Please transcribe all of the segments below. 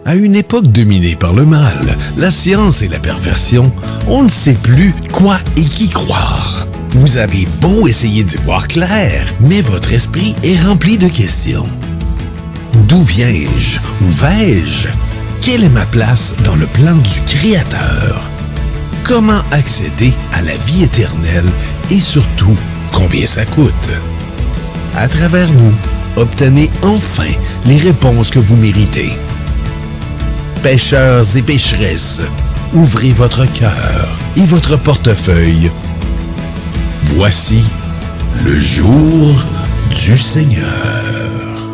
À une époque dominée par le mal, la science et la perversion, on ne sait plus quoi et qui croire. Vous avez beau essayer d'y voir clair, mais votre esprit est rempli de questions. D'où viens-je? Où vais-je? Quelle est ma place dans le plan du Créateur? Comment accéder à la vie éternelle et surtout, combien ça coûte? À travers nous, obtenez enfin les réponses que vous méritez. Pêcheurs et pécheresses, ouvrez votre cœur et votre portefeuille. Voici le jour du Seigneur.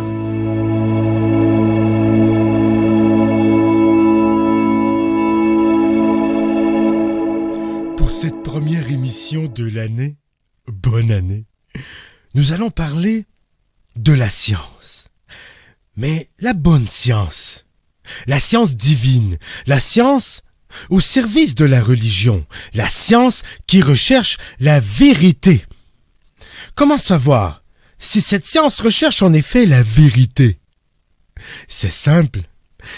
Pour cette première émission de l'année, bonne année, nous allons parler de la science. Mais la bonne science, la science divine, la science au service de la religion, la science qui recherche la vérité. Comment savoir si cette science recherche en effet la vérité? C'est simple,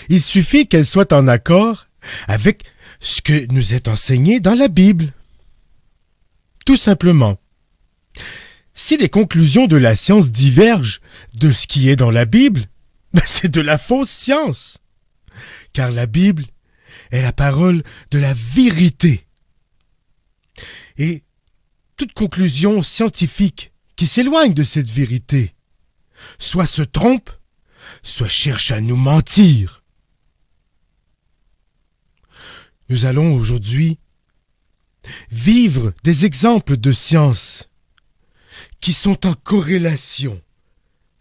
il suffit qu'elle soit en accord avec ce que nous est enseigné dans la Bible. Tout simplement. Si les conclusions de la science divergent de ce qui est dans la Bible, c'est de la fausse science. Car la Bible est la parole de la vérité. Et toute conclusion scientifique qui s'éloigne de cette vérité, soit se trompe, soit cherche à nous mentir. Nous allons aujourd'hui vivre des exemples de science qui sont en corrélation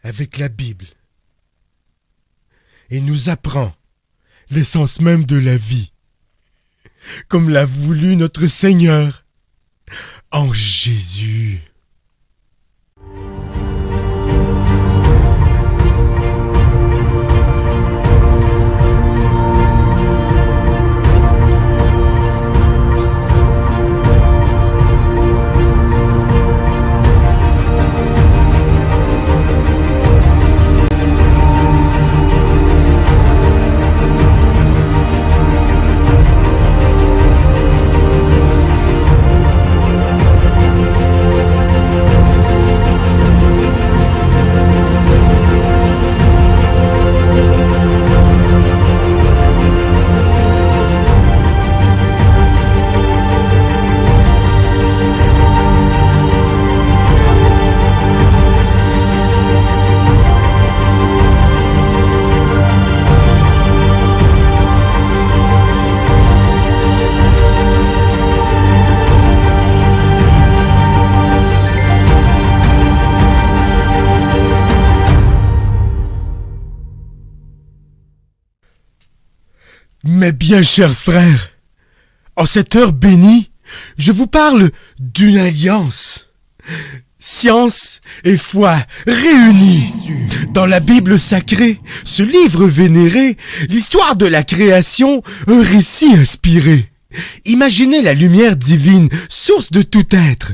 avec la Bible et nous apprend l'essence même de la vie, comme l'a voulu notre Seigneur en Jésus. Mes bien chers frères, en cette heure bénie, je vous parle d'une alliance. Science et foi réunies. Dans la Bible sacrée, ce livre vénéré, l'histoire de la création, un récit inspiré. Imaginez la lumière divine, source de tout être.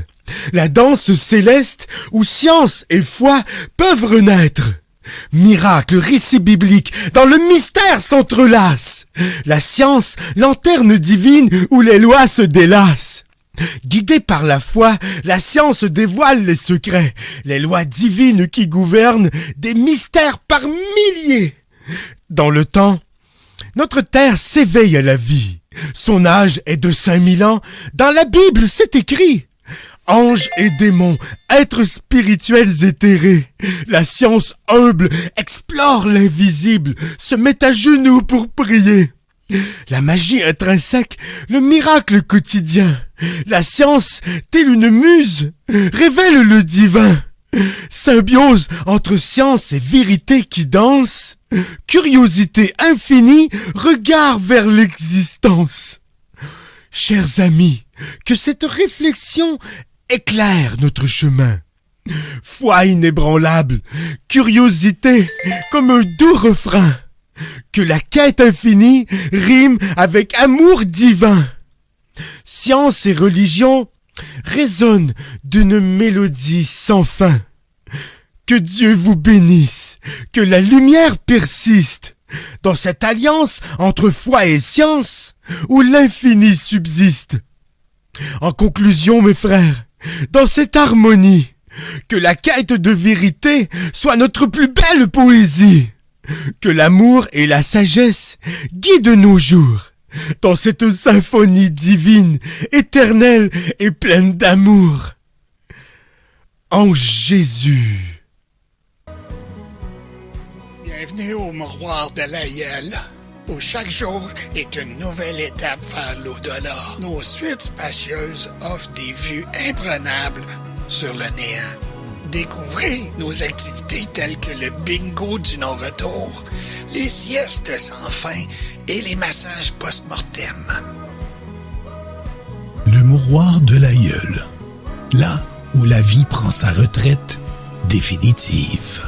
La danse céleste où science et foi peuvent renaître. Miracle, récit biblique, dans le mystère s'entrelacent. La science, lanterne divine où les lois se délassent. Guidée par la foi, la science dévoile les secrets, les lois divines qui gouvernent, des mystères par milliers. Dans le temps, notre terre s'éveille à la vie. Son âge est de 5000 ans. Dans la Bible, c'est écrit. Anges et démons, êtres spirituels éthérés, la science humble explore l'invisible, se met à genoux pour prier. La magie intrinsèque, le miracle quotidien, la science, telle une muse, révèle le divin. Symbiose entre science et vérité qui danse, curiosité infinie, regard vers l'existence. Chers amis, que cette réflexion éclaire notre chemin. Foi inébranlable, curiosité comme un doux refrain. Que la quête infinie rime avec amour divin. Science et religion résonnent d'une mélodie sans fin. Que Dieu vous bénisse, que la lumière persiste. dans cette alliance entre foi et science, où l'infini subsiste. En conclusion, mes frères, dans cette harmonie, que la quête de vérité soit notre plus belle poésie, que l'amour et la sagesse guident nos jours, dans cette symphonie divine, éternelle et pleine d'amour. En Jésus. Bienvenue au miroir de l'aïeul, où chaque jour est une nouvelle étape vers l'au-delà. Nos suites spacieuses offrent des vues imprenables sur le néant. Découvrez nos activités telles que le bingo du non-retour, les siestes sans fin et les massages post-mortem. Le miroir de l'aïeul, là où la vie prend sa retraite définitive.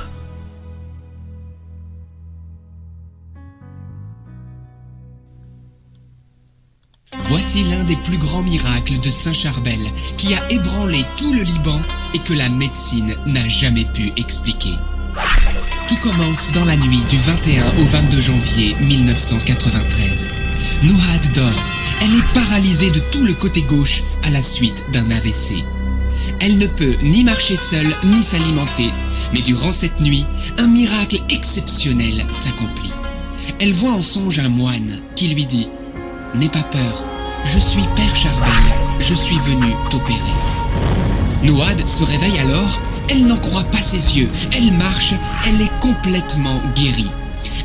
Voici l'un des plus grands miracles de Saint Charbel qui a ébranlé tout le Liban et que la médecine n'a jamais pu expliquer. Tout commence dans la nuit du 21 au 22 janvier 1993. Nouhad dort. Elle est paralysée de tout le côté gauche à la suite d'un AVC. Elle ne peut ni marcher seule ni s'alimenter, mais durant cette nuit, un miracle exceptionnel s'accomplit. Elle voit en songe un moine qui lui dit « N'aie pas peur, je suis Père Charbel, je suis venu t'opérer. » Nouhad se réveille alors, elle n'en croit pas ses yeux, elle marche, elle est complètement guérie.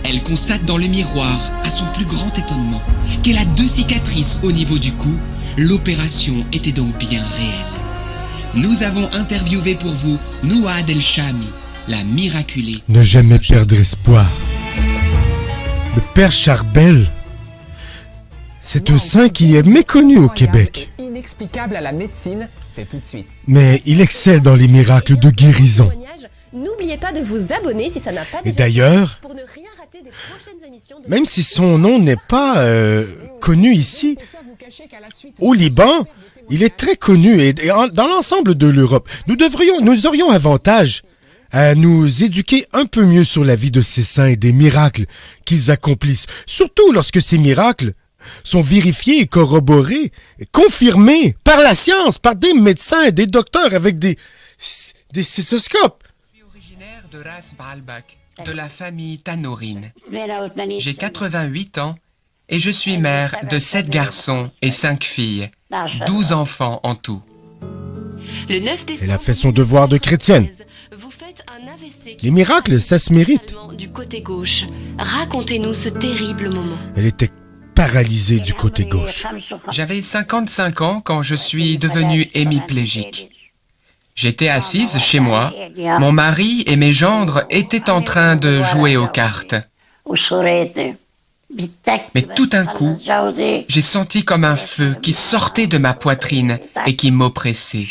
Elle constate dans le miroir, à son plus grand étonnement, qu'elle a 2 cicatrices au niveau du cou, l'opération était donc bien réelle. Nous avons interviewé pour vous Nouhad El Chami, la miraculée. Ne jamais perdre espoir. Le Père Charbel, c'est un saint qui est méconnu au Québec. Inexplicable à la médecine, c'est tout de suite. Mais il excelle dans les miracles de guérison. N'oubliez pas de vous abonner si ça n'a pas déjà Et d'ailleurs, pour ne rien rater des prochaines émissions de... même si son nom n'est pas connu ici, au Liban, il est très connu et dans l'ensemble de l'Europe. Nous aurions avantage à nous éduquer un peu mieux sur la vie de ces saints et des miracles qu'ils accomplissent. Surtout lorsque ces miracles sont vérifiés et corroborés, et confirmés par la science, par des médecins et des docteurs avec des stéthoscopes. Je suis originaire de Ras Baalbek, de la famille Tanourine. J'ai 88 ans et je suis mère de 7 garçons et 5 filles, 12 enfants en tout. Le 9 décembre, Elle a fait son devoir de chrétienne. vous faites un AVC Les miracles, ça se mérite. du côté gauche. Racontez-nous ce terrible moment. Elle était paralysée du côté gauche. J'avais 55 ans quand je suis devenue hémiplégique. J'étais assise chez moi, mon mari et mes gendres étaient en train de jouer aux cartes. Mais tout d'un coup, j'ai senti comme un feu qui sortait de ma poitrine et qui m'oppressait.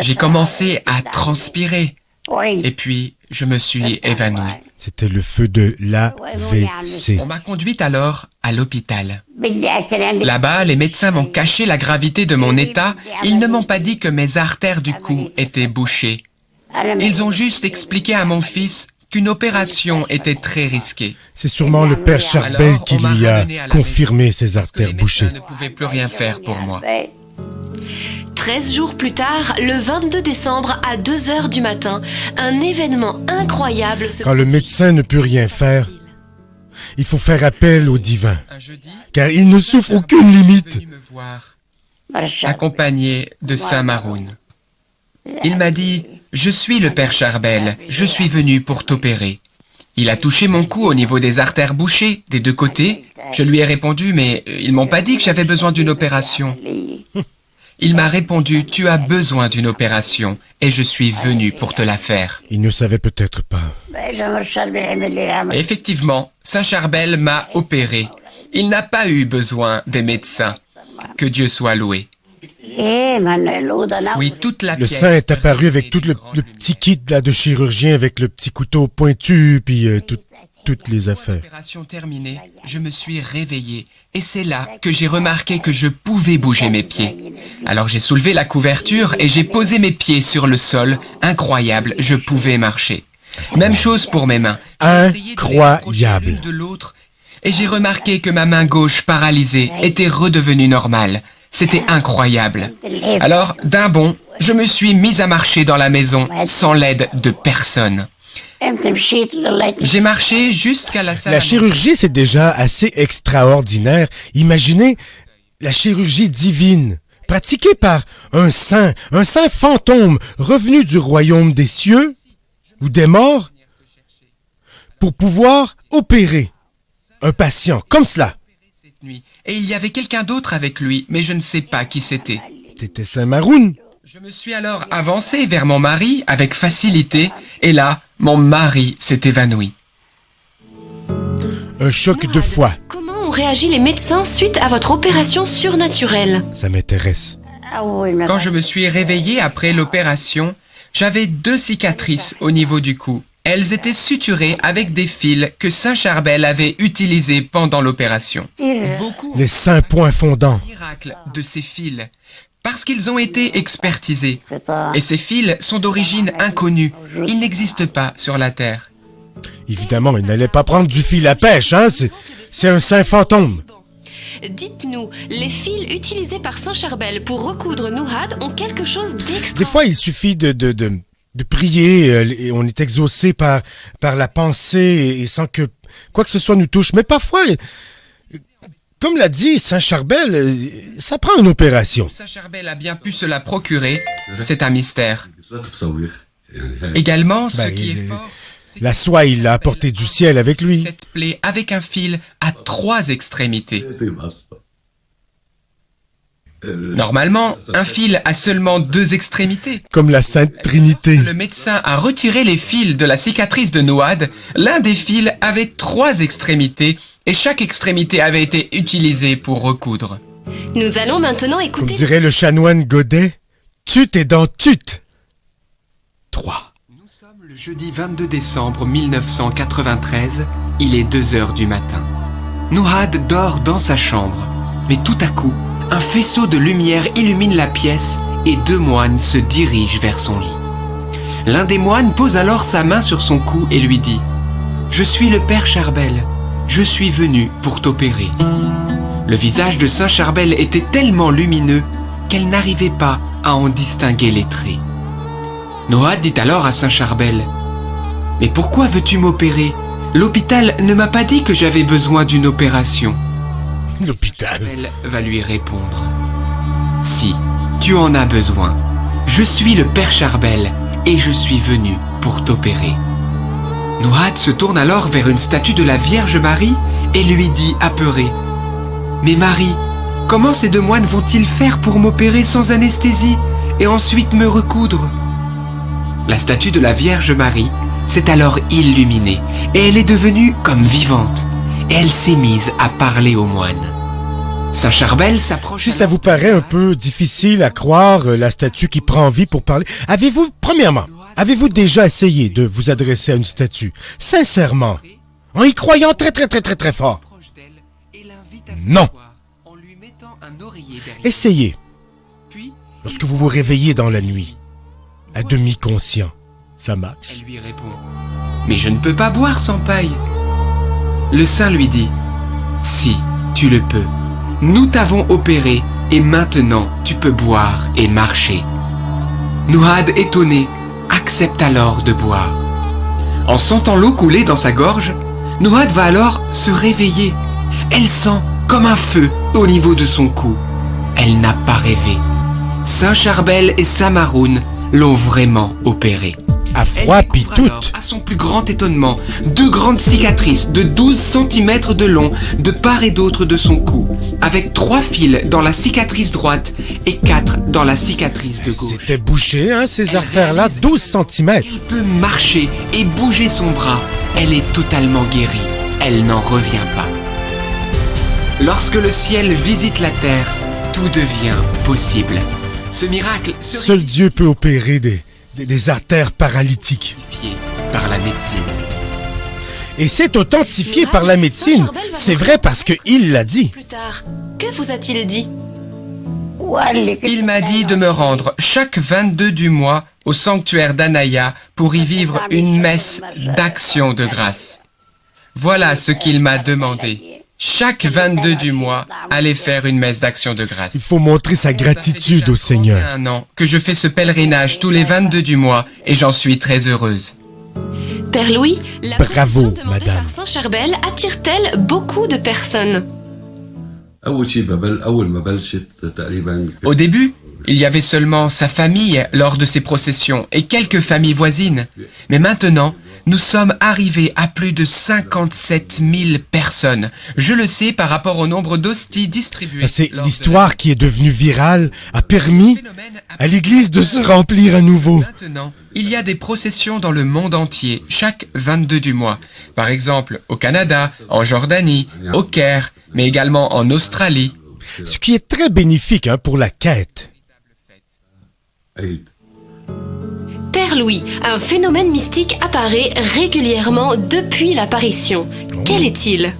J'ai commencé à transpirer et puis je me suis évanouie. C'était le feu de l'AVC. On m'a conduite alors à l'hôpital. Là-bas, les médecins m'ont caché la gravité de mon état. Ils ne m'ont pas dit que mes artères du cou étaient bouchées. Ils ont juste expliqué à mon fils qu'une opération était très risquée. C'est sûrement le Père Charbel Alors, qui on m'a lui a ramené à la confirmé maison, ses parce que artères les bouchées. médecins ne pouvaient plus rien faire pour moi. 13 jours plus tard, le 22 décembre à 2h du matin, un événement incroyable se Quand le produit. médecin ne peut rien faire, il faut faire appel au divin, Un jeudi, car il ne souffre aucune limite. venu me voir, accompagné de Saint Maroun. Il m'a dit « Je suis le Père Charbel, je suis venu pour t'opérer. » Il a touché mon cou au niveau des artères bouchées, des 2 côtés. Je lui ai répondu « Mais ils m'ont pas dit que j'avais besoin d'une opération. » Il m'a répondu « Tu as besoin d'une opération et je suis venu pour te la faire. » Il ne savait peut-être pas. Et effectivement, Saint Charbel m'a opéré. Il n'a pas eu besoin des médecins. Que Dieu soit loué. Oui, toute la Le pièce saint est apparu avec tout le grande petit kit là, de chirurgien, avec le petit couteau pointu, puis toutes les affaires. L'opération terminée, je me suis réveillé et c'est là que j'ai remarqué que je pouvais bouger mes pieds. Alors j'ai soulevé la couverture et j'ai posé mes pieds sur le sol. Incroyable, je pouvais marcher. Même chose pour mes mains. J'ai essayé de les rapprocher Incroyable. l'une de l'autre et j'ai remarqué que ma main gauche paralysée était redevenue normale. C'était incroyable. Alors, d'un bond, je me suis mise à marcher dans la maison sans l'aide de personne. J'ai marché jusqu'à la salle. La chirurgie, c'est déjà assez extraordinaire. Imaginez la chirurgie divine, pratiquée par un saint fantôme revenu du royaume des cieux ou des morts pour pouvoir opérer un patient comme cela. cette nuit. Et il y avait quelqu'un d'autre avec lui, mais je ne sais pas qui c'était. C'était Saint Maroun. Je me suis alors avancé vers mon mari avec facilité, et là, mon mari s'est évanoui. Un choc de foi, Comment ont réagi les médecins suite à votre opération surnaturelle? ça m'intéresse. Quand je me suis réveillé après l'opération, j'avais 2 cicatrices au niveau du cou. Elles étaient suturées avec des fils que Saint Charbel avait utilisés pendant l'opération. Beaucoup Les 5 points fondants. miracle de ces fils, parce qu'ils ont été expertisés. Et ces fils sont d'origine inconnue. Ils n'existent pas sur la Terre. Évidemment, il n'allait pas prendre du fil à pêche, hein? C'est un saint fantôme. Dites-nous, les fils utilisés par Saint Charbel pour recoudre Nouhad ont quelque chose d'extra... Des fois, il suffit de prier et on est exaucé par la pensée et sans que quoi que ce soit nous touche. Mais parfois, comme l'a dit Saint Charbel, ça prend une opération. Saint Charbel a bien pu se la procurer. C'est un mystère. Également, ce qui est fort, c'est La que soie, il l'a apporté du ciel avec lui. cette plaie avec un fil à 3 extrémités. Normalement, un fil a seulement 2 extrémités. Comme la Sainte Trinité. Lorsque le médecin a retiré les fils de la cicatrice de Nouhad, l'un des fils avait 3 extrémités et chaque extrémité avait été utilisée pour recoudre. Nous allons maintenant Comme écouter... dirait le chanoine Godet, tut est dans tut. 3. Nous sommes le jeudi 22 décembre 1993, il est 2 heures du matin. Nouhad dort dans sa chambre, mais tout à coup, un faisceau de lumière illumine la pièce et 2 moines se dirigent vers son lit. L'un des moines pose alors sa main sur son cou et lui dit « Je suis le père Charbel, je suis venu pour t'opérer. » Le visage de Saint Charbel était tellement lumineux qu'elle n'arrivait pas à en distinguer les traits. Nouhad dit alors à Saint Charbel « Mais pourquoi veux-tu m'opérer? L'hôpital ne m'a pas dit que j'avais besoin d'une opération. » L'hôpital. Charbel va lui répondre « Si, tu en as besoin. Je suis le père Charbel et je suis venu pour t'opérer. » Nouhad se tourne alors vers une statue de la Vierge Marie et lui dit apeuré « Mais Marie, comment ces 2 moines vont-ils faire pour m'opérer sans anesthésie et ensuite me recoudre ?» La statue de la Vierge Marie s'est alors illuminée et elle est devenue comme vivante et elle s'est mise à parler aux moines. Saint Charbel s'approche. Si ça vous paraît un peu difficile à croire, la statue qui prend vie pour parler, avez-vous déjà essayé de vous adresser à une statue, sincèrement, en y croyant très fort? Non. Essayez, lorsque vous vous réveillez dans la nuit, à demi conscient. Ça marche. Elle lui répond « Mais je ne peux pas boire sans paille. » Le saint lui dit « Si, tu le peux. Nous t'avons opéré et maintenant tu peux boire et marcher. » Nouhad, étonné, accepte alors de boire. En sentant l'eau couler dans sa gorge, Nouhad va alors se réveiller. Elle sent comme un feu au niveau de son cou. Elle n'a pas rêvé. Saint Charbel et Saint Maroun l'ont vraiment opéré. À froid Elle pis découvre alors, tout. à son plus grand étonnement, 2 grandes cicatrices de 12 cm de long de part et d'autre de son cou, avec 3 fils dans la cicatrice droite et 4 dans la cicatrice de gauche. C'était bouché, hein, ces artères-là, 12 cm. Elle peut marcher et bouger son bras. Elle est totalement guérie. Elle n'en revient pas. Lorsque le ciel visite la terre, tout devient possible. Ce miracle serait Seul Dieu peut opérer des artères paralytiques. justifié par la médecine. Et c'est authentifié par la médecine. C'est vrai parce qu'il l'a dit. Plus tard, que vous a-t-il dit? Il m'a dit de me rendre chaque 22 du mois au sanctuaire d'Anaya pour y vivre une messe d'action de grâce. Voilà ce qu'il m'a demandé. Chaque 22 du mois, aller faire une messe d'action de grâce. Il faut montrer sa gratitude au Seigneur. Ça fait déjà 31 ans que je fais ce pèlerinage tous les 22 du mois et j'en suis très heureuse. Père Louis, la Bravo, procession demandée madame. par Saint Charbel attire-t-elle beaucoup de personnes? Au début, il y avait seulement sa famille lors de ces processions et quelques familles voisines. Mais maintenant, nous sommes arrivés à plus de 57 000 personnes. Je le sais par rapport au nombre d'hosties distribuées. C'est lors l'histoire qui est devenue virale a permis à l'Église de se remplir à nouveau. Maintenant, il y a des processions dans le monde entier, chaque 22 du mois. Par exemple, au Canada, en Jordanie, au Caire, mais également en Australie. Ce qui est très bénéfique pour la quête. Père Louis, un phénomène mystique apparaît régulièrement depuis l'apparition. Quel est-il?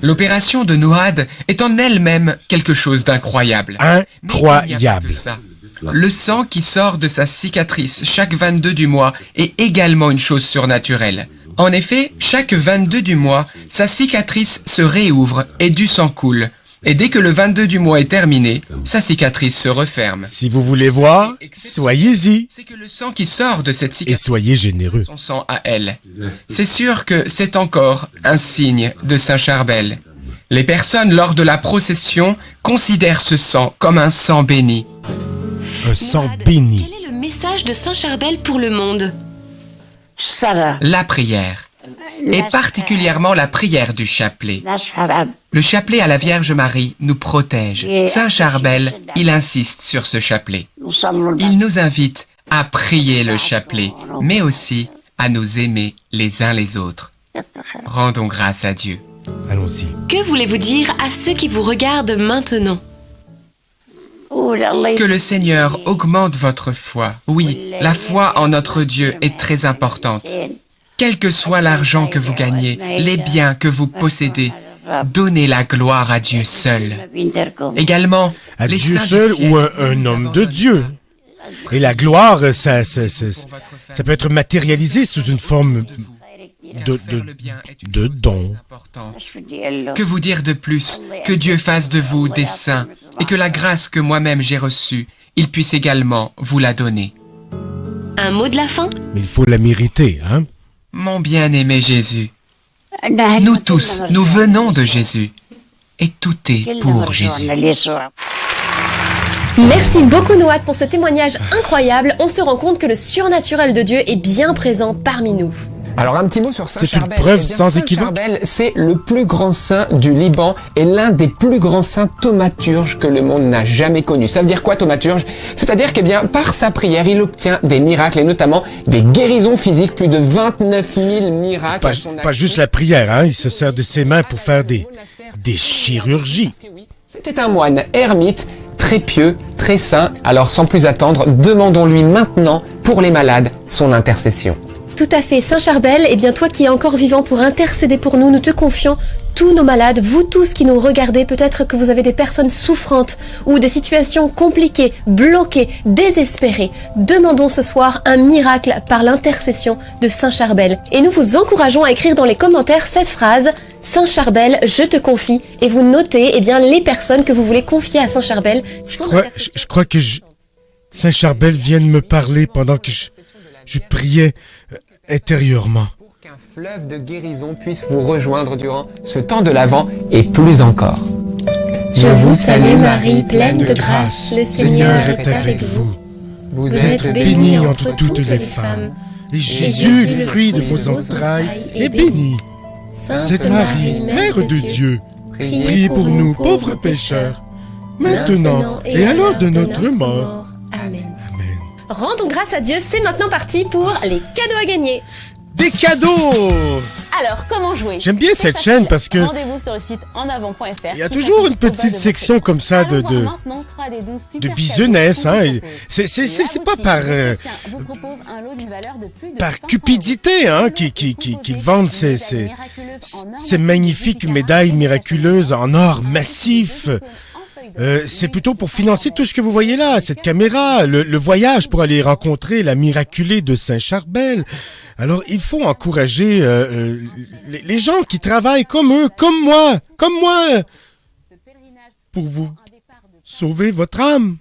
L'opération de Nouad est en elle-même quelque chose d'incroyable. Mais il n'y a pas Incroyable. que ça. Le sang qui sort de sa cicatrice chaque 22 du mois est également une chose surnaturelle. En effet, chaque 22 du mois, sa cicatrice se réouvre et du sang coule. Et dès que le 22 du mois est terminé, sa cicatrice se referme. Si vous voulez voir, soyez-y C'est que le sang qui sort de cette et cicatrice, soyez généreux. son sang à elle. C'est sûr que c'est encore un signe de Saint Charbel. Les personnes lors de la procession considèrent ce sang comme un sang béni. Un sang Mourad, béni. quel est le message de Saint Charbel pour le monde? La prière, et particulièrement la prière du chapelet. Le chapelet à la Vierge Marie nous protège. Saint Charbel, il insiste sur ce chapelet. Il nous invite à prier le chapelet, mais aussi à nous aimer les uns les autres. Rendons grâce à Dieu. Allons-y. Que voulez-vous dire à ceux qui vous regardent maintenant? Que le Seigneur augmente votre foi. Oui, la foi en notre Dieu est très importante. Quel que soit l'argent que vous gagnez, les biens que vous possédez, donnez la gloire à Dieu seul. Également, À les Dieu saints du seul ciel ou que un nous homme avons de reçus Dieu. pour Et la gloire, ça peut être matérialisé sous une forme faire le bien est une de chose don. très importante. Que vous dire de plus? Que Dieu fasse de vous des saints et que la grâce que moi-même j'ai reçue, il puisse également vous la donner. Un mot de la fin? Mais il faut la mériter, hein? Mon bien-aimé Jésus, nous tous, nous venons de Jésus et tout est pour Jésus. Merci beaucoup Noad pour ce témoignage incroyable. On se rend compte que le surnaturel de Dieu est bien présent parmi nous. Alors un petit mot sur Saint C'est une Charbel. preuve Eh bien, sans Saint équivoque. Charbel, c'est le plus grand saint du Liban et l'un des plus grands saints thaumaturges que le monde n'a jamais connu. Ça veut dire quoi thaumaturge? C'est-à-dire que bien par sa prière, il obtient des miracles et notamment des guérisons physiques, plus de 29 000 miracles. à son Pas actif. juste la prière, hein? Il se sert de ses mains pour faire des chirurgies. C'était un moine ermite, très pieux, très saint. Alors sans plus attendre, demandons-lui maintenant, pour les malades, son intercession. Tout à fait, Saint Charbel, eh bien toi qui es encore vivant pour intercéder pour nous, nous te confions tous nos malades, vous tous qui nous regardez, peut-être que vous avez des personnes souffrantes ou des situations compliquées, bloquées, désespérées. Demandons ce soir un miracle par l'intercession de Saint Charbel. Et nous vous encourageons à écrire dans les commentaires cette phrase « Saint Charbel, je te confie » et vous notez eh bien, les personnes que vous voulez confier à Saint Charbel. Je crois que Saint Charbel vient de me parler pendant que je priais intérieurement. Pour qu'un fleuve de guérison puisse vous rejoindre durant ce temps de l'Avent et plus encore. Je vous salue Marie, pleine de grâce, le Seigneur est avec vous. Vous Vous êtes êtes bénie bénie entre toutes les femmes. Et Jésus, le fruit de vos entrailles, est béni. Sainte Marie, Mère de Dieu, priez pour nous pauvres pécheurs, maintenant et à l'heure de notre mort. Amen. Amen. Rendons grâce à Dieu, c'est maintenant parti pour les cadeaux à gagner. Des cadeaux! Alors, comment jouer? J'aime bien cette chaîne parce que Rendez-vous sur le site enavant.fr. il y a toujours une petite section comme ça de business, hein. C'est pas par cupidité, hein, qu'ils vendent ces magnifiques médailles miraculeuses en or massif. c'est plutôt pour financer tout ce que vous voyez là, cette caméra, le voyage pour aller rencontrer la miraculée de Saint-Charbel. Alors, il faut encourager les gens qui travaillent comme eux, comme moi, pour vous sauver votre âme.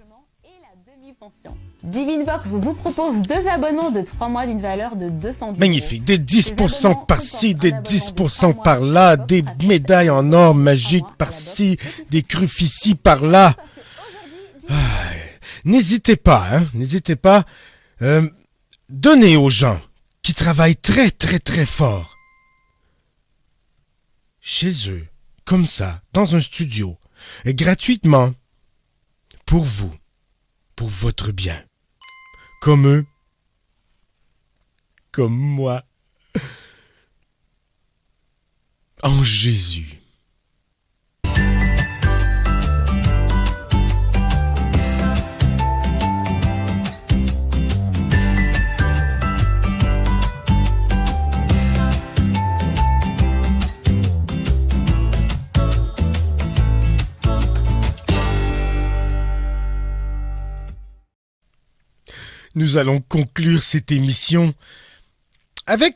Divinebox vous propose 2 abonnements de 3 mois d'une valeur de 200 €. Magnifique, des 10% par-ci, des 10% par-là, des médailles en or magique par-ci, des crucifix par-là. N'hésitez pas, donnez aux gens qui travaillent très, très, très fort. Chez eux, comme ça, dans un studio, et gratuitement, pour vous, pour votre bien. Comme eux, comme moi, en Jésus. Nous allons conclure cette émission avec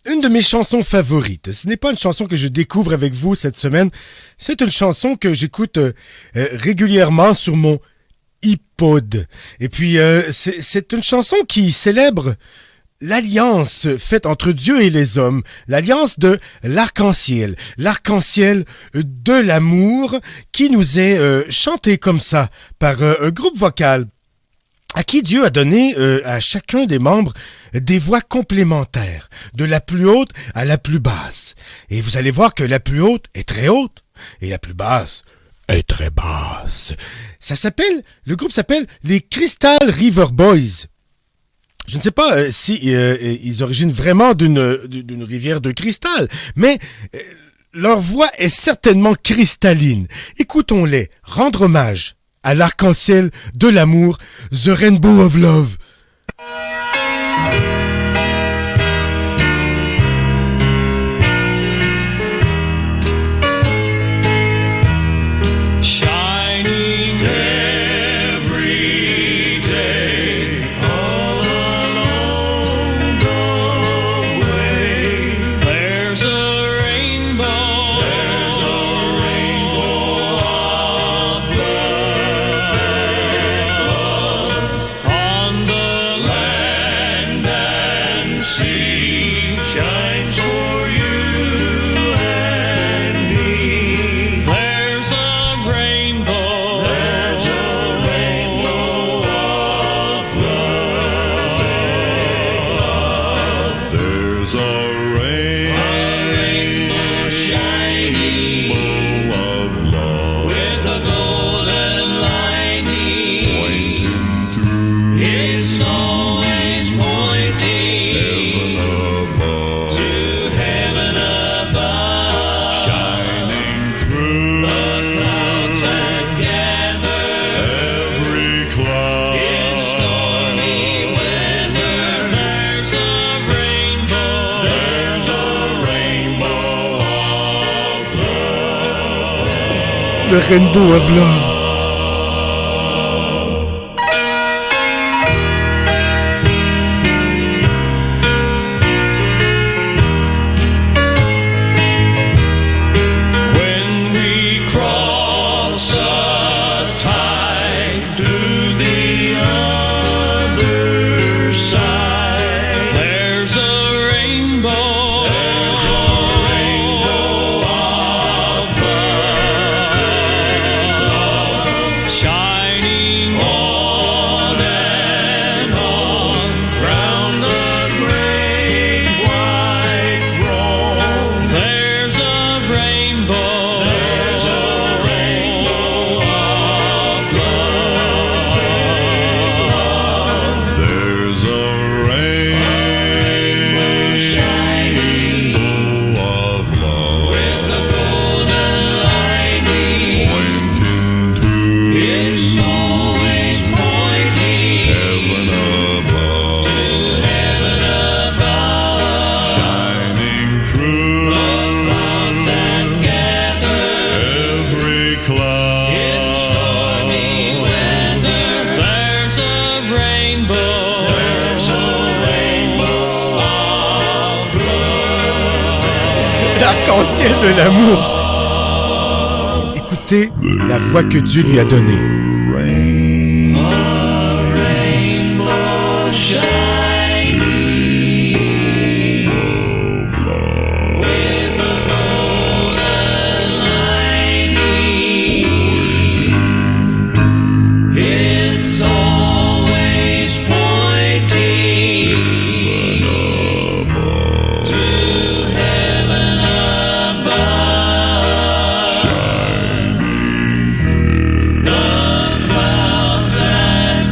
une de mes chansons favorites. Ce n'est pas une chanson que je découvre avec vous cette semaine. C'est une chanson que j'écoute régulièrement sur mon iPod. Et puis, c'est une chanson qui célèbre l'alliance faite entre Dieu et les hommes, l'alliance de l'arc-en-ciel de l'amour qui nous est chanté comme ça par un groupe vocal à qui Dieu a donné à chacun des membres des voix complémentaires, de la plus haute à la plus basse. Et vous allez voir que la plus haute est très haute et la plus basse est très basse. Le groupe s'appelle les Crystal River Boys. Je ne sais pas si ils originent vraiment d'une rivière de cristal, mais leur voix est certainement cristalline. Écoutons-les rendre hommage à l'arc-en-ciel de l'amour, The Rainbow of Love. Shining every day, all along the way, there's a rainbow, of love on the land and sea, shines for you and me. There's a rainbow, of love. There's a rainbow shining of love with a golden lining pointing through. It's always pointing to heaven above, shining through the clouds that gather, every cloud in stormy weather. There's a rainbow of love. Le Rainbow of Love. When we cross a tide to the other side, there's a rainbow, of love. arc-en-ciel de l'amour. Écoutez la voix que Dieu lui a donnée.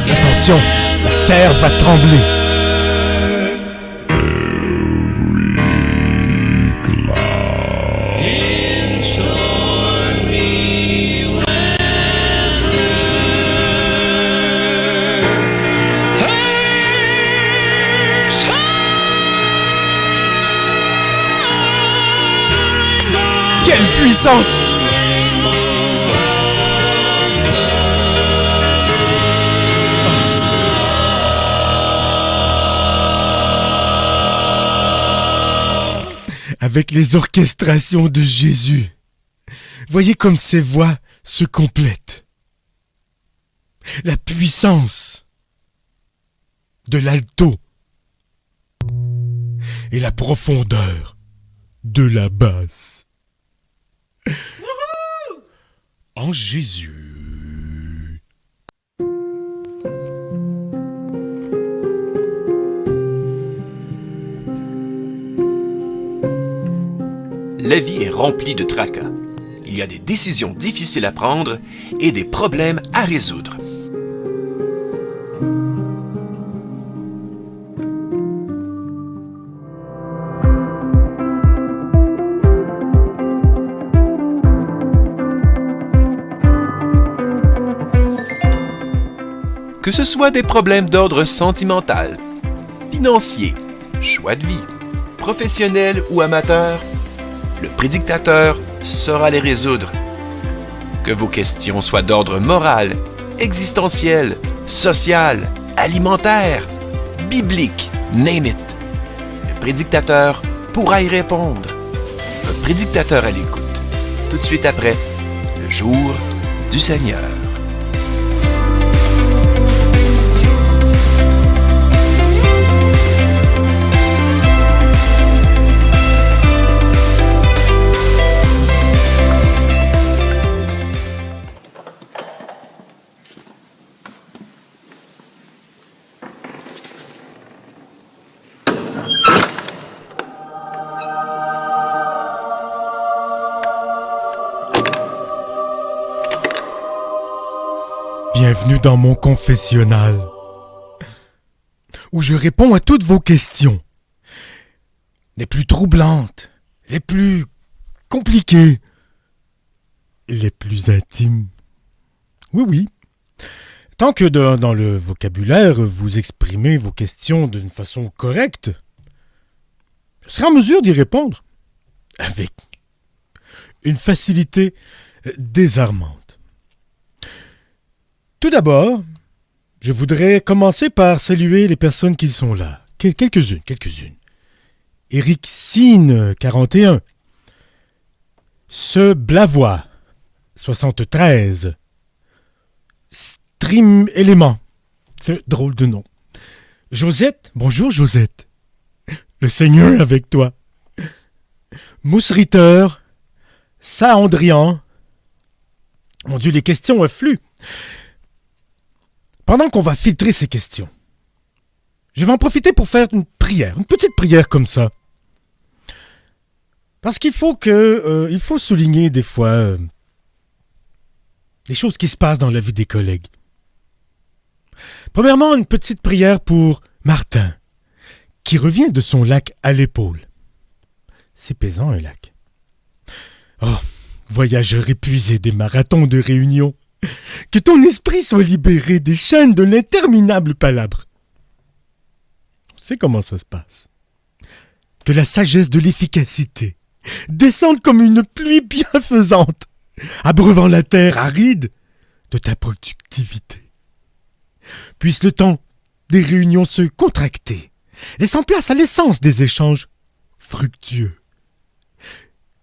Attention, la terre va trembler. Quelle puissance! Avec les orchestrations de Jésus, voyez comme ces voix se complètent. La puissance de l'alto et la profondeur de la basse. En Jésus. La vie est remplie de tracas. Il y a des décisions difficiles à prendre et des problèmes à résoudre. Que ce soit des problèmes d'ordre sentimental, financier, choix de vie, professionnel ou amateur, le prédictateur saura les résoudre. Que vos questions soient d'ordre moral, existentiel, social, alimentaire, biblique, name it. Le prédictateur pourra y répondre. Un prédictateur à l'écoute. Tout de suite après, le jour du Seigneur. Bienvenue dans mon confessionnal, où je réponds à toutes vos questions, les plus troublantes, les plus compliquées, les plus intimes. Oui, oui. Tant que dans le vocabulaire, vous exprimez vos questions d'une façon correcte, je serai en mesure d'y répondre avec une facilité désarmante. Tout d'abord, je voudrais commencer par saluer les personnes qui sont là. Quelques-unes. Eric Sine, 41. Ce Blavois, 73. Stream Élément. C'est un drôle de nom. Josette, bonjour Josette. Le Seigneur avec toi. Mousse Ritter. Saandrian. Mon Dieu, les questions affluent. Pendant qu'on va filtrer ces questions, je vais en profiter pour faire une prière, une petite prière comme ça. Parce qu'il faut souligner des fois les choses qui se passent dans la vie des collègues. Premièrement, une petite prière pour Martin, qui revient de son lac à l'épaule. C'est pesant, un lac. Oh, voyageur épuisé des marathons de réunion. Que ton esprit soit libéré des chaînes de l'interminable palabre. On sait comment ça se passe. Que la sagesse de l'efficacité descende comme une pluie bienfaisante, abreuvant la terre aride de ta productivité. Puisse le temps des réunions se contracter, laissant place à l'essence des échanges fructueux.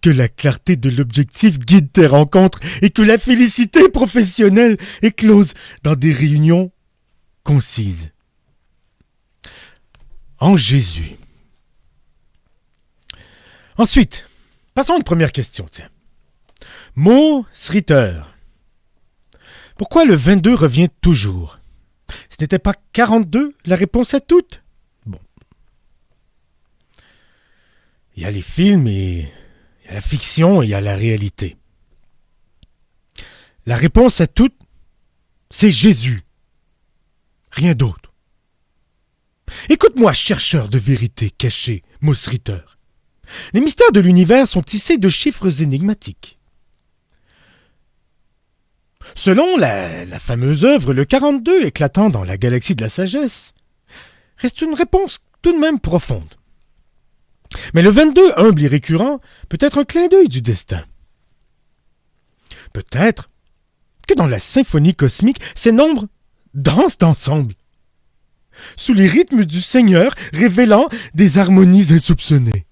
Que la clarté de l'objectif guide tes rencontres et que la félicité professionnelle éclose dans des réunions concises. En Jésus. Ensuite, passons à une première question. Tiens. Mo Sritter. Pourquoi le 22 revient toujours? Ce n'était pas 42 la réponse à toutes? Bon. Il y a les films et il y a la fiction et il y a la réalité. La réponse à toutes, c'est Jésus. Rien d'autre. Écoute-moi, chercheur de vérité cachée, Mo Sritter. Les mystères de l'univers sont tissés de chiffres énigmatiques. Selon la fameuse œuvre, le 42 éclatant dans la galaxie de la sagesse reste une réponse tout de même profonde. Mais le 22, humble et récurrent, peut être un clin d'œil du destin. Peut-être que dans la symphonie cosmique, ces nombres dansent ensemble, sous les rythmes du Seigneur, révélant des harmonies insoupçonnées.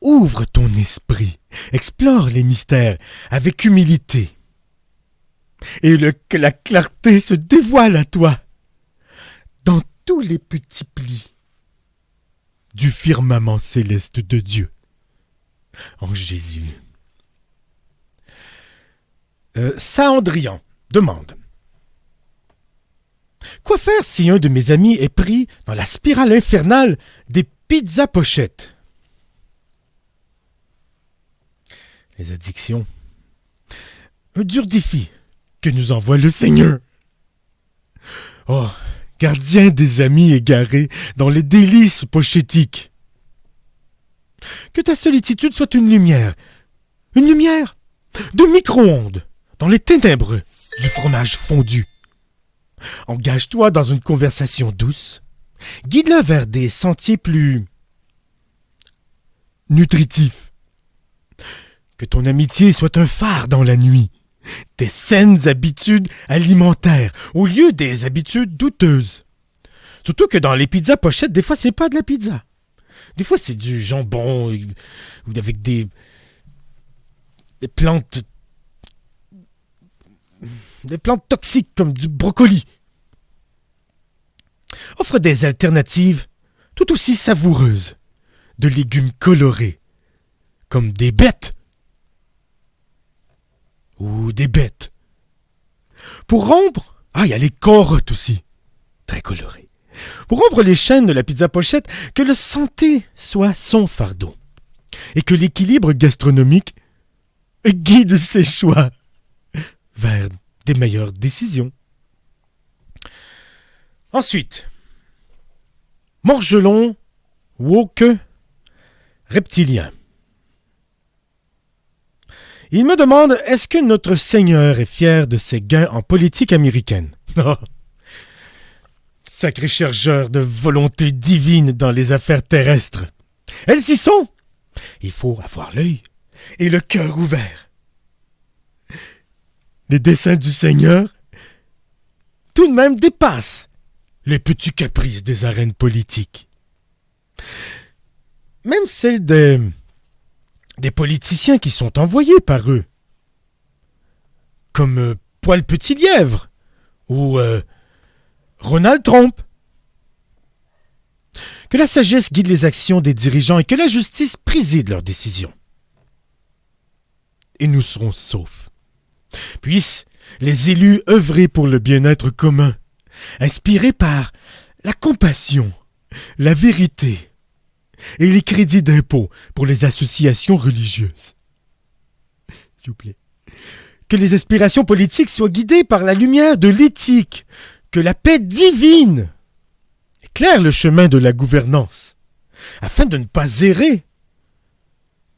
Ouvre ton esprit, explore les mystères avec humilité, et que la clarté se dévoile à toi dans tous les petits plis du firmament céleste de Dieu, en Jésus. Saandrian demande: quoi faire si un de mes amis est pris dans la spirale infernale des pizzas pochettes? Les addictions. Un dur défi que nous envoie le Seigneur. Oh, gardien des amis égarés dans les délices pochétiques. Que ta solitude soit une lumière de micro-ondes dans les ténèbres du fromage fondu. Engage-toi dans une conversation douce. Guide-le vers des sentiers plus nutritifs. Que ton amitié soit un phare dans la nuit. Des saines habitudes alimentaires au lieu des habitudes douteuses. Surtout que dans les pizzas pochettes, des fois, c'est pas de la pizza. Des fois, c'est du jambon ou avec des plantes toxiques comme du brocoli. Offre des alternatives tout aussi savoureuses de légumes colorés comme des bêtes ou des bêtes. Pour rompre, il y a les carottes aussi, très colorées. Pour rompre les chaînes de la pizza pochette, que le santé soit son fardeau et que l'équilibre gastronomique guide ses choix vers des meilleures décisions. Ensuite, Morgelon, woke, reptilien. Il me demande, est-ce que notre Seigneur est fier de ses gains en politique américaine? Oh, sacré chercheur de volonté divine dans les affaires terrestres. Elles y sont. Il faut avoir l'œil et le cœur ouvert. Les desseins du Seigneur, tout de même, dépassent les petits caprices des arènes politiques. Même celles des politiciens qui sont envoyés par eux, comme Poil Petit Lièvre ou Ronald Trump. Que la sagesse guide les actions des dirigeants et que la justice préside leurs décisions. Et nous serons saufs. Puissent les élus œuvrer pour le bien-être commun, inspirés par la compassion, la vérité et les crédits d'impôt pour les associations religieuses. S'il vous plaît. Que les aspirations politiques soient guidées par la lumière de l'éthique, que la paix divine éclaire le chemin de la gouvernance, afin de ne pas errer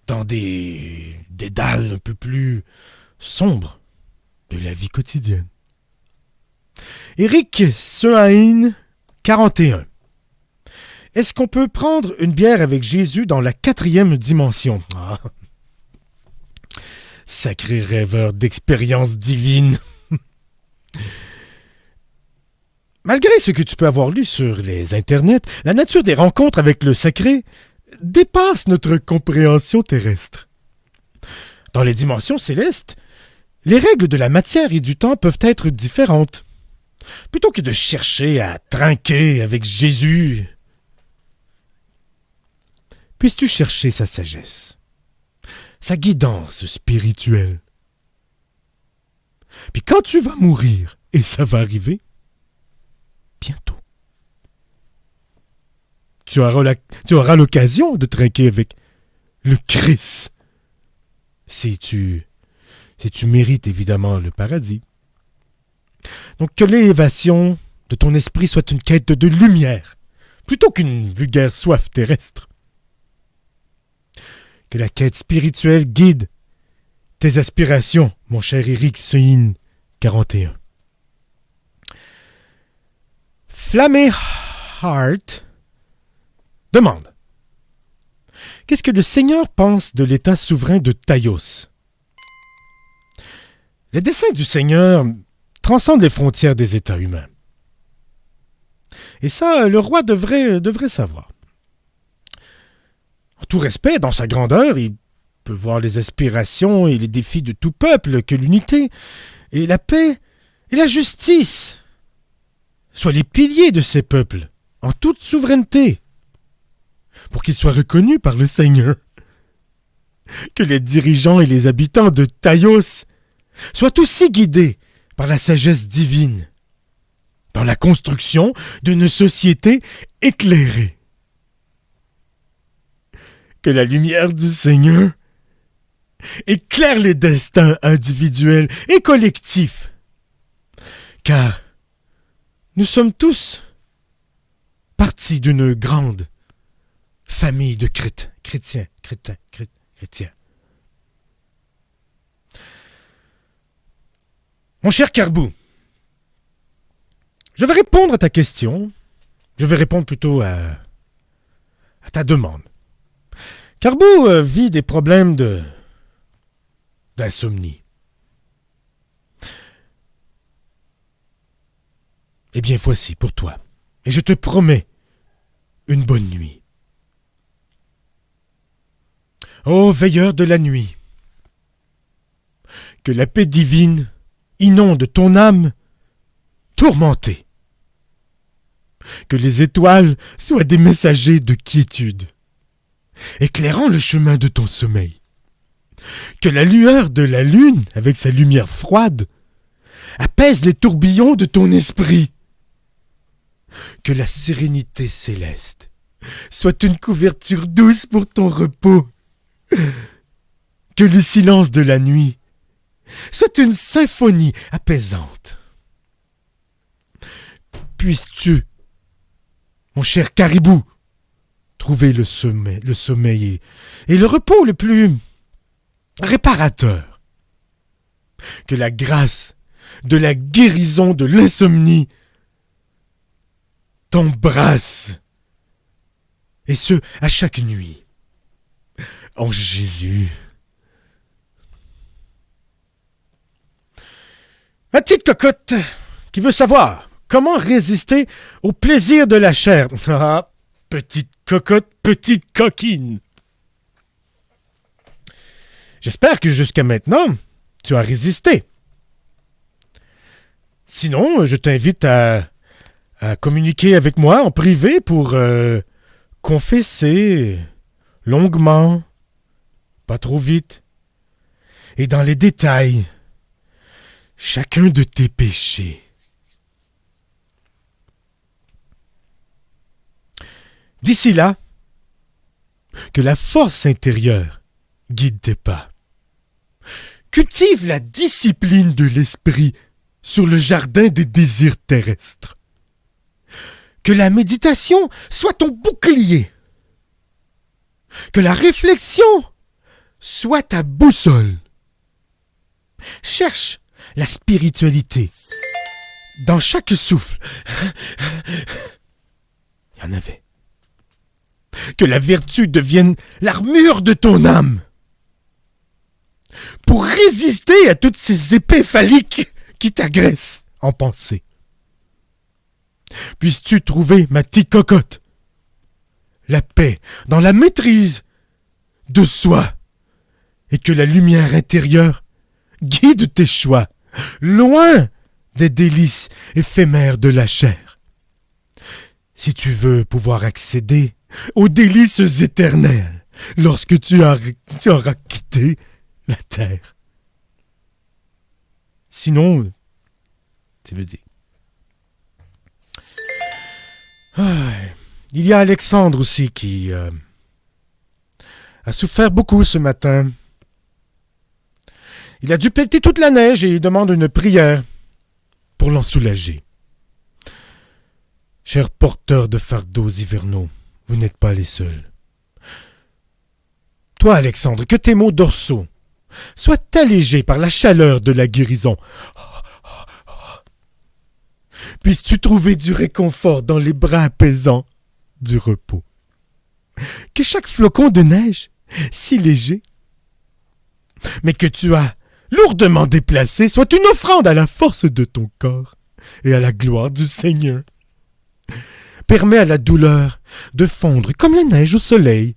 dans des dédales un peu plus sombres de la vie quotidienne. Éric Sehain, 41. Est-ce qu'on peut prendre une bière avec Jésus dans la 4e dimension? Ah. Sacré rêveur d'expérience divine. Malgré ce que tu peux avoir lu sur les internets, la nature des rencontres avec le sacré dépasse notre compréhension terrestre. Dans les dimensions célestes, les règles de la matière et du temps peuvent être différentes. Plutôt que de chercher à trinquer avec Jésus, puisses-tu chercher sa sagesse, sa guidance spirituelle. Puis quand tu vas mourir, et ça va arriver, bientôt, tu auras l'occasion de trinquer avec le Christ, si tu mérites évidemment le paradis. Donc que l'élévation de ton esprit soit une quête de lumière, plutôt qu'une vulgaire soif terrestre. Que la quête spirituelle guide tes aspirations, mon cher Eric Sein 41. Flammé Heart demande: qu'est-ce que le Seigneur pense de l'état souverain de Taïos? Les desseins du Seigneur transcendent les frontières des états humains. Et ça, le roi devrait savoir. En tout respect, dans sa grandeur, il peut voir les aspirations et les défis de tout peuple que l'unité et la paix et la justice soient les piliers de ces peuples, en toute souveraineté, pour qu'ils soient reconnus par le Seigneur. Que les dirigeants et les habitants de Taïos soient aussi guidés par la sagesse divine dans la construction d'une société éclairée. Que la lumière du Seigneur éclaire les destins individuels et collectifs, car nous sommes tous partie d'une grande famille de chrétiens. Mon cher Carbou, je vais répondre à ta question. Je vais répondre plutôt à ta demande. Carbou vit des problèmes d'insomnie. Eh bien, voici pour toi. Et je te promets une bonne nuit. Ô veilleur de la nuit, que la paix divine inonde ton âme tourmentée. Que les étoiles soient des messagers de quiétude, éclairant le chemin de ton sommeil. Que la lueur de la lune, avec sa lumière froide, apaise les tourbillons de ton esprit. Que la sérénité céleste soit une couverture douce pour ton repos. Que le silence de la nuit soit une symphonie apaisante. Puisses-tu, mon cher caribou, trouver le sommeil et le repos le plus réparateur. Que la grâce de la guérison de l'insomnie t'embrasse, et ce, à chaque nuit. En Jésus. Ma petite cocotte qui veut savoir comment résister au plaisir de la chair. Ah, petite cocotte, petite coquine. J'espère que jusqu'à maintenant, tu as résisté. Sinon, je t'invite à communiquer avec moi en privé pour confesser longuement, pas trop vite, et dans les détails, chacun de tes péchés. D'ici là, que la force intérieure guide tes pas. Cultive la discipline de l'esprit sur le jardin des désirs terrestres. Que la méditation soit ton bouclier. Que la réflexion soit ta boussole. Cherche la spiritualité dans chaque souffle. Il y en avait. Que la vertu devienne l'armure de ton âme pour résister à toutes ces épées phalliques qui t'agressent en pensée. Puisses-tu trouver, ma petite cocotte, la paix dans la maîtrise de soi et que la lumière intérieure guide tes choix, loin des délices éphémères de la chair. Si tu veux pouvoir accéder aux délices éternelles lorsque tu auras quitté la terre. Sinon, tu veux dire. Il y a Alexandre aussi qui a souffert beaucoup ce matin. Il a dû pelleter toute la neige et il demande une prière pour l'en soulager. Chers porteurs de fardeaux hivernaux, vous n'êtes pas les seuls. Toi, Alexandre, que tes maux dorsaux soient allégés par la chaleur de la guérison. Puisses-tu trouver du réconfort dans les bras apaisants du repos. Que chaque flocon de neige, si léger, mais que tu as lourdement déplacé, soit une offrande à la force de ton corps et à la gloire du Seigneur. Permets à la douleur de fondre comme la neige au soleil.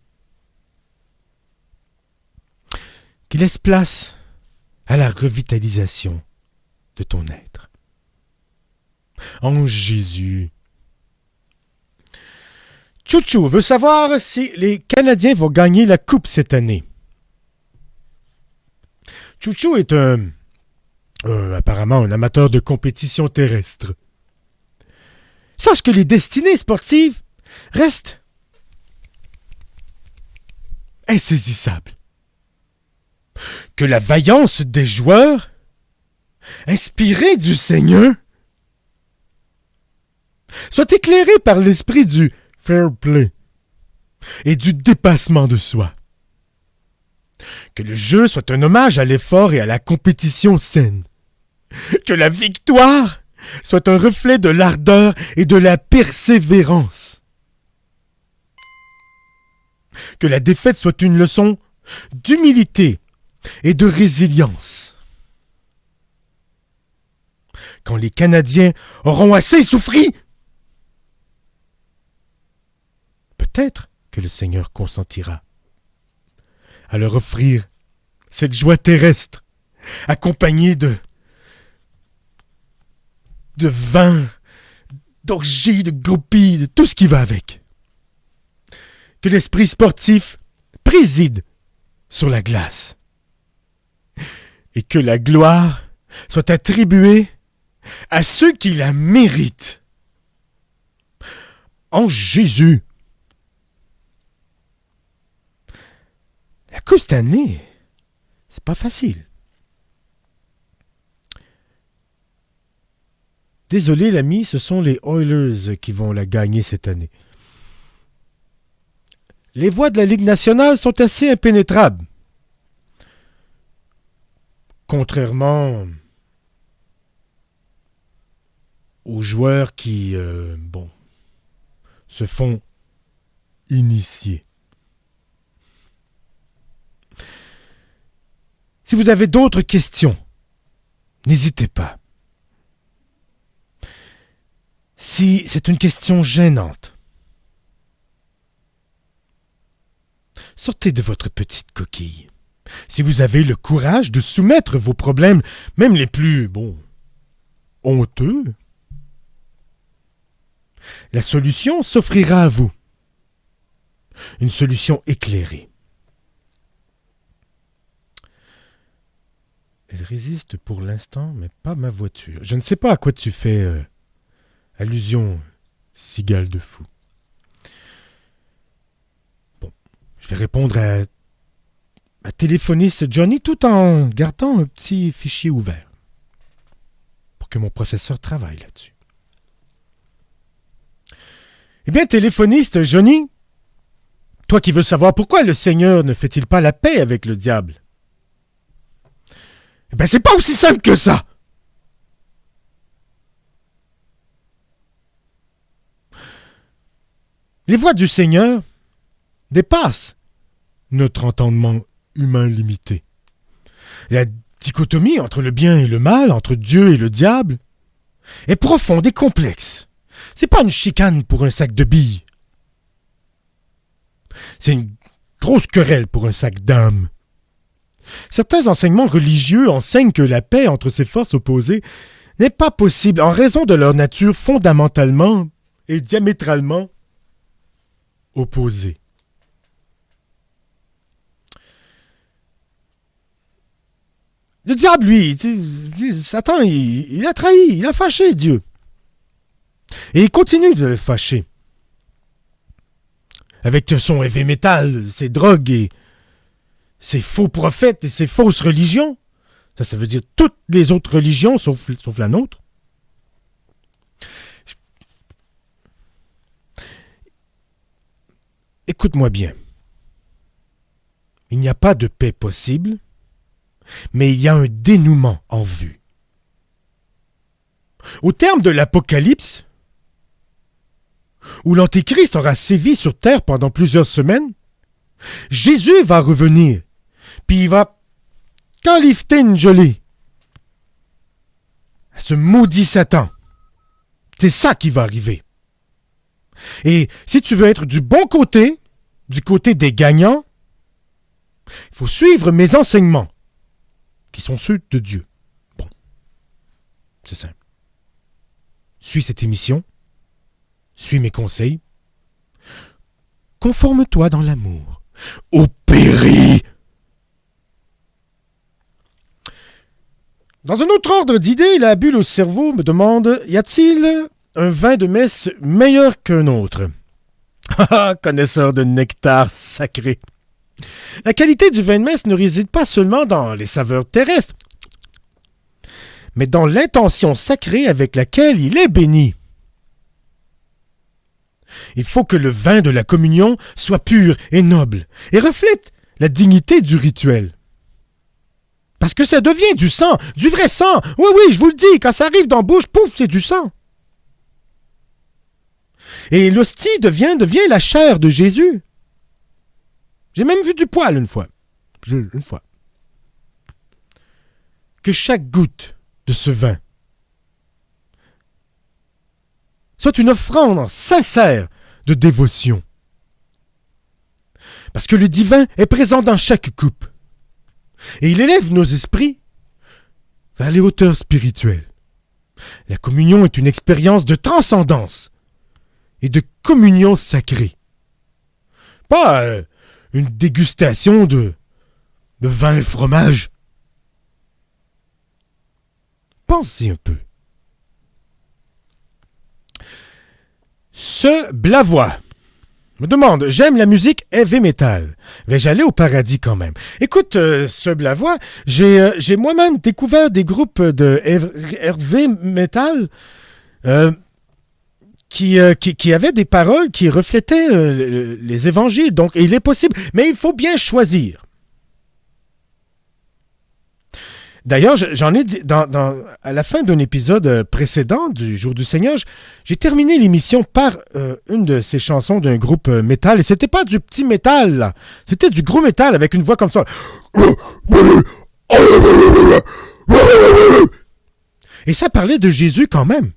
Qui laisse place à la revitalisation de ton être. En Jésus. Chouchou veut savoir si les Canadiens vont gagner la coupe cette année. Chouchou est apparemment un amateur de compétition terrestre. Sache que les destinées sportives restent insaisissables. Que la vaillance des joueurs, inspirés du Seigneur, soit éclairée par l'esprit du fair play et du dépassement de soi. Que le jeu soit un hommage à l'effort et à la compétition saine. Que la victoire soit un reflet de l'ardeur et de la persévérance. Que la défaite soit une leçon d'humilité et de résilience. Quand les Canadiens auront assez souffri, peut-être que le Seigneur consentira à leur offrir cette joie terrestre, accompagnée de vin, d'orgies, de groupies, de tout ce qui va avec. Que l'esprit sportif préside sur la glace. Et que la gloire soit attribuée à ceux qui la méritent. En Jésus. La coupe cette année, c'est pas facile. Désolé l'ami, ce sont les Oilers qui vont la gagner cette année. Les voies de la Ligue nationale sont assez impénétrables. Contrairement aux joueurs qui, se font initier. Si vous avez d'autres questions, n'hésitez pas. Si c'est une question gênante, sortez de votre petite coquille. Si vous avez le courage de soumettre vos problèmes, même les plus, honteux, la solution s'offrira à vous. Une solution éclairée. Elle résiste pour l'instant, mais pas ma voiture. Je ne sais pas à quoi tu fais allusion, cigale de fou. Bon, je vais répondre à ma téléphoniste Johnny tout en gardant un petit fichier ouvert pour que mon processeur travaille là-dessus. Eh bien, téléphoniste Johnny, toi qui veux savoir pourquoi le Seigneur ne fait-il pas la paix avec le diable? Eh bien, c'est pas aussi simple que ça! Les voies du Seigneur dépassent notre entendement humain limité. La dichotomie entre le bien et le mal, entre Dieu et le diable, est profonde et complexe. C'est pas une chicane pour un sac de billes. C'est une grosse querelle pour un sac d'âme. Certains enseignements religieux enseignent que la paix entre ces forces opposées n'est pas possible en raison de leur nature fondamentalement et diamétralement opposée. Le diable, lui, Satan, il a trahi, il a fâché Dieu. Et il continue de le fâcher. Avec son heavy metal, ses drogues et ses faux prophètes et ses fausses religions. Ça veut dire toutes les autres religions sauf la nôtre. Écoute-moi bien. Il n'y a pas de paix possible, mais il y a un dénouement en vue. Au terme de l'Apocalypse, où l'Antéchrist aura sévi sur terre pendant plusieurs semaines, Jésus va revenir, puis il va califter une gelée à ce maudit Satan. C'est ça qui va arriver. Et si tu veux être du bon côté, du côté des gagnants, il faut suivre mes enseignements, qui sont ceux de Dieu. Bon, c'est simple. Suis cette émission, suis mes conseils, conforme-toi dans l'amour, au péril. Dans un autre ordre d'idées, la bulle au cerveau me demande, y a-t-il un vin de messe meilleur qu'un autre? Ah, connaisseur de nectar sacré. La qualité du vin de messe ne réside pas seulement dans les saveurs terrestres, mais dans l'intention sacrée avec laquelle il est béni. Il faut que le vin de la communion soit pur et noble et reflète la dignité du rituel. Parce que ça devient du sang, du vrai sang. Oui, oui, je vous le dis, quand ça arrive dans la bouche, pouf, c'est du sang. Et l'hostie devient la chair de Jésus. J'ai même vu du poil une fois. Une fois. Que chaque goutte de ce vin soit une offrande sincère de dévotion. Parce que le divin est présent dans chaque coupe. Et il élève nos esprits vers les hauteurs spirituelles. La communion est une expérience de transcendance et de communion sacrée. Pas une dégustation de vin et fromage. Pensez un peu. Ce Blavois me demande, j'aime la musique heavy metal. Vais-je aller au paradis quand même? Écoute, ce Blavois, j'ai moi-même découvert des groupes de heavy metal qui avaient des paroles qui reflétaient les évangiles. Donc, il est possible, mais il faut bien choisir. D'ailleurs, j'en ai dit, à la fin d'un épisode précédent du Jour du Seigneur, j'ai terminé l'émission par une de ces chansons d'un groupe métal. Et c'était pas du petit métal, là. C'était du gros métal avec une voix comme ça. Et ça parlait de Jésus quand même.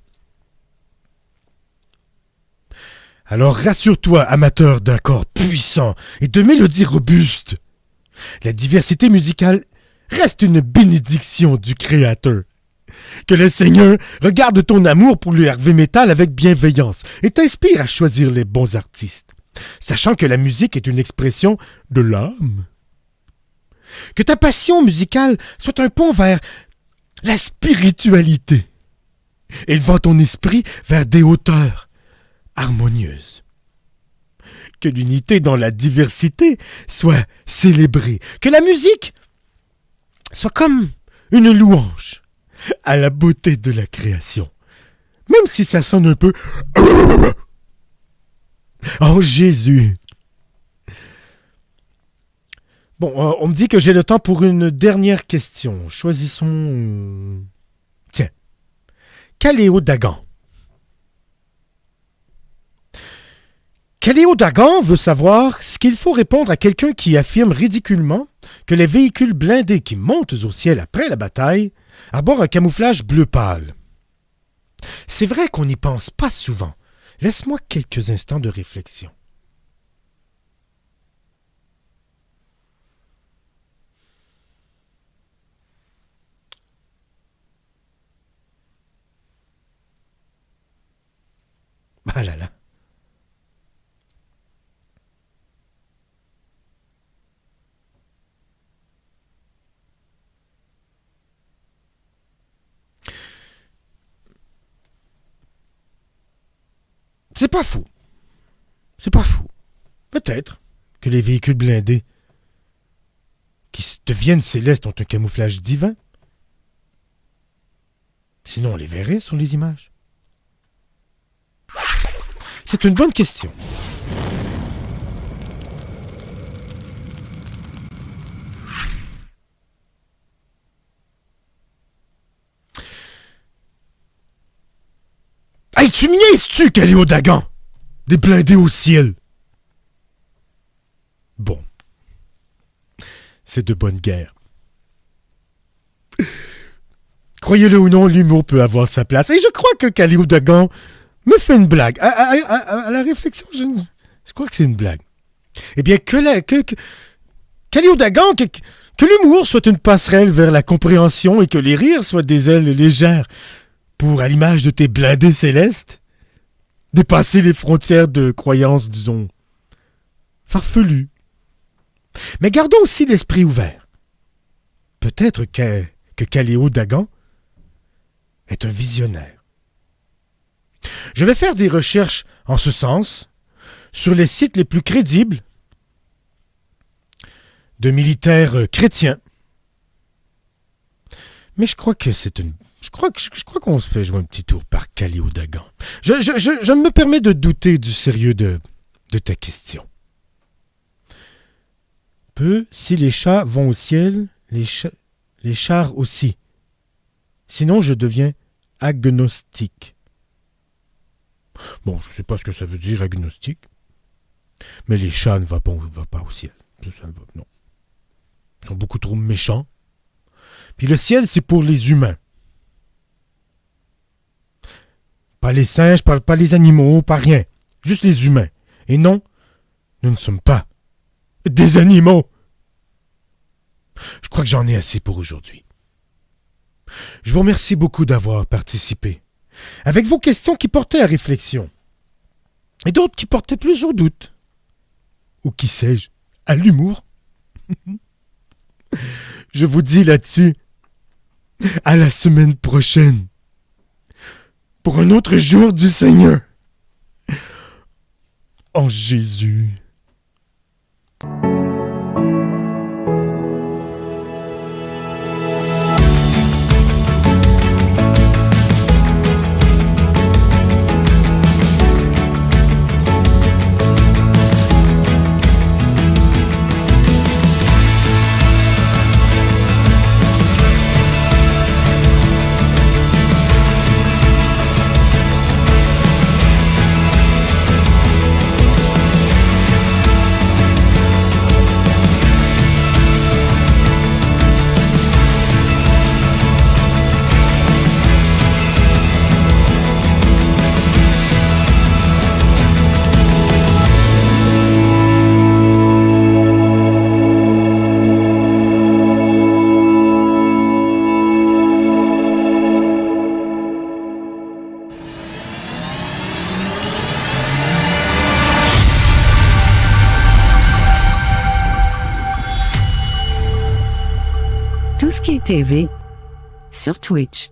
Alors rassure-toi, amateur d'accords puissants et de mélodies robustes. La diversité musicale reste une bénédiction du Créateur. Que le Seigneur regarde ton amour pour le heavy metal avec bienveillance et t'inspire à choisir les bons artistes, sachant que la musique est une expression de l'âme. Que ta passion musicale soit un pont vers la spiritualité, élevant ton esprit vers des hauteurs harmonieuses. Que l'unité dans la diversité soit célébrée, que la musique soit comme une louange à la beauté de la création. Même si ça sonne un peu... Oh Jésus! Bon, on me dit que j'ai le temps pour une dernière question. Choisissons... Tiens. Caléo Dagan. Caléo Dagan veut savoir ce qu'il faut répondre à quelqu'un qui affirme ridiculement que les véhicules blindés qui montent au ciel après la bataille arborent un camouflage bleu pâle. C'est vrai qu'on n'y pense pas souvent. Laisse-moi quelques instants de réflexion. C'est pas fou. C'est pas fou. Peut-être que les véhicules blindés qui deviennent célestes ont un camouflage divin. Sinon, on les verrait sur les images. C'est une bonne question. Hey, tu me niaises-tu, Caléo Dagan? Des blindés au ciel. Bon. C'est de bonne guerre. Croyez-le ou non, l'humour peut avoir sa place. Et je crois que Caléo Dagan me fait une blague. À la réflexion, je crois que c'est une blague. Eh bien, Caléo Dagan, que l'humour soit une passerelle vers la compréhension et que les rires soient des ailes légères pour, à l'image de tes blindés célestes, dépasser les frontières de croyances, disons, farfelues. Mais gardons aussi l'esprit ouvert. Peut-être que Caléo Dagan est un visionnaire. Je vais faire des recherches en ce sens sur les sites les plus crédibles de militaires chrétiens. Mais je crois que c'est une... Je crois qu'on se fait jouer un petit tour par Caléo Dagan. Je me permets de douter du sérieux de ta question. Si les chats vont au ciel, les chars aussi. Sinon, je deviens agnostique. Bon, je ne sais pas ce que ça veut dire, agnostique. Mais les chats ne vont pas au ciel. Non. Ils sont beaucoup trop méchants. Puis le ciel, c'est pour les humains. Pas les singes, pas les animaux, pas rien. Juste les humains. Et non, nous ne sommes pas des animaux. Je crois que j'en ai assez pour aujourd'hui. Je vous remercie beaucoup d'avoir participé. Avec vos questions qui portaient à réflexion. Et d'autres qui portaient plus au doute. Ou qui sais-je, à l'humour. Je vous dis là-dessus, à la semaine prochaine. Pour un autre jour du Seigneur. En Jésus. Tout ce qui est TV sur Twitch.